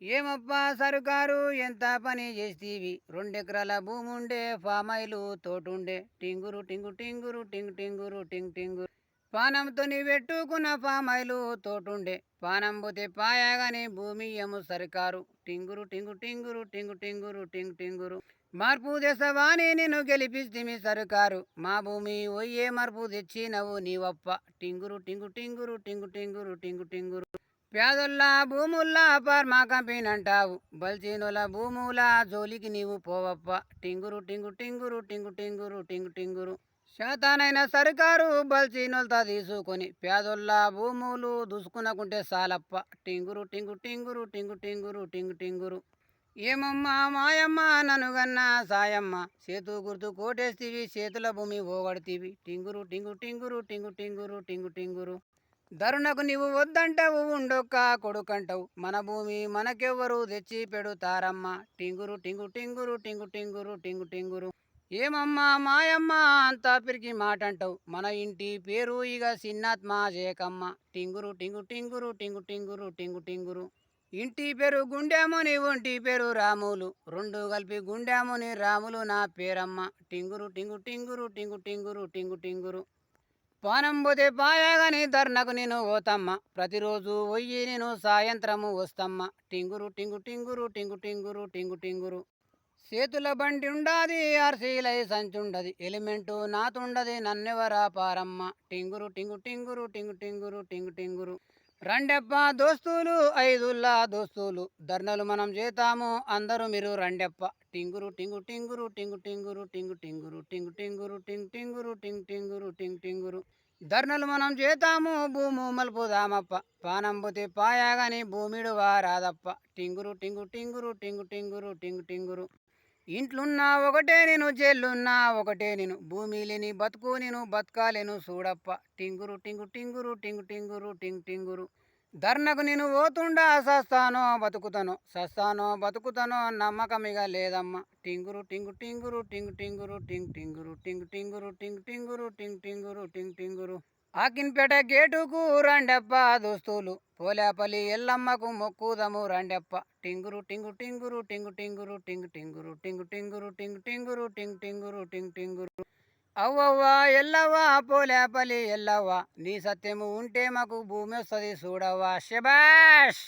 ఏమప్పా సరుకారు ఎంత పని చేస్తీవి? 2 ఎకరాల భూముండే ఫామాయిలు తోటుండే టింగురు టింగు టింగురు టింగు టింగురు టింగ్ టింగురు పానంతోని పెట్టుకున్న ఫామాయిలు తోటుండే పానం పోతే పాయగాని భూమి ఏమో సరికారు టింగురు టింగు టింగురు టింగు టింగురు టింగ్ టింగురు మార్పు తెసవాని నేను గెలిపిస్తిమి సరుకారు మా భూమి ఒయ్యే మార్పు తెచ్చినవు నీవప్ప టింగురు టింగు టింగురు టింగు టింగురు టింగు టింగురు పేదొల్ల భూముల్లా ఫార్మా కంపెనీ అంటావు బల్చీనుల భూముల జోలికి నీవు పోవప్ప టింగురు టింగు టింగురు టింగు టింగురు టింగు టింగురు శాతానైన సర్కారు బల్చీనులతో తీసుకొని పేదొల్ల భూములు దుసుకునకుంటే సాలప్ప టింగురు టింగు టింగురు టింగు టింగురు టింగు టింగురు ఏమమ్మా మాయమ్మ ననుగన్నా సాయమ్మ చేతు గుర్తు కోటేస్తీవి చేతుల భూమి పోగొడతీవి టింగురు టింగు టింగురు టింగు టింగురు టింగు టింగురు ధరుణకు నీవు వద్దంటావు ఉండొక్క కొడుకంటావు మన భూమి మనకెవ్వరు తెచ్చి పెడుతారమ్మా టింగురు టింగు టింగురు టింగు టింగురు టింగు టింగురు ఏమమ్మా మాయమ్మ అంతా పిరికి మాట అంటావు మన ఇంటి పేరు ఇక చిన్నాత్మ జయకమ్మ టింగురు టింగు టింగురు టింగు టింగురు టింగు టింగురు ఇంటి పేరు గుండెముని ఒంటి పేరు రాములు రెండు కలిపి గుండెముని రాములు నా పేరమ్మ టింగురు టింగు టింగురు టింగు టింగురు టింగు టింగురు పానం పోతే పాయగాని ధర్నకు నేను పోతమ్మ ప్రతిరోజు పోయి నేను సాయంత్రము వస్తమ్మ టింగురు టింగు టింగురు టింగు టింగురు టింగు టింగురు చేతుల బండి ఉండాది ఆర్సీలై సంచుండది ఎలిమెంటు నాతుండది నన్నెవరా పారమ్మ టింగురు టింగు టింగురు టింగు టింగురు టింగు టింగురు రండెప్ప దోస్తులు ఐదుల్లా దోస్తులు ధర్నలు మనం చేతాము అందరూ మీరు రండెప్ప టింగురు టింగు టింగురు టింగు టింగురు టింగు టింగురు టింగు టింగురు టింగ్ టింగురు టింగ్ టింగురు టింగ్ టింగురు ధర్నలు మనం చేతాము భూము మలుపుదామప్ప పానం పోతే పాయగాని భూమిడు వారాదప్ప టింగురు టింగు టింగురు టింగు టింగురు టింగు టింగురు ఇంట్లున్నా ఒకటే నేను జైలున్నా ఒకటే నేను భూమి లేని బతుకు నేను బతకాలేను చూడప్ప టింగురు టింగు టింగురు టింగు టింగురు టింగ్ టింగురు ధర్నకు నేను పోతుండా సస్తానో బతుకుతానో సస్తానో బతుకుతానో నమ్మకమిగ లేదమ్మా టింగురు టింగు టింగురు టింగు టింగురు టింగ్ టింగురు టింగు టింగురు టింగ్ టింగురు టింగ్ టింగురు టింగ్ టింగురు ఆకిన్పేట గేటుకు రండెప్ప దోస్తులు పోలేపల్లి ఎల్లమ్మకు మొక్కుదము రండెప్ప టింగురు టింగు టింగురు టింగు టింగురు టింగు టింగురు టింగు టింగురు టింగు టింగురు టింగు టింగురు టింగు టింగురు అవ్వవ్వా ఎల్లవ్వా పోలేపల్లి ఎల్లవ్వా నీ సత్యము ఉంటే మాకు భూమి వస్తుంది చూడవ్వా శబాష్.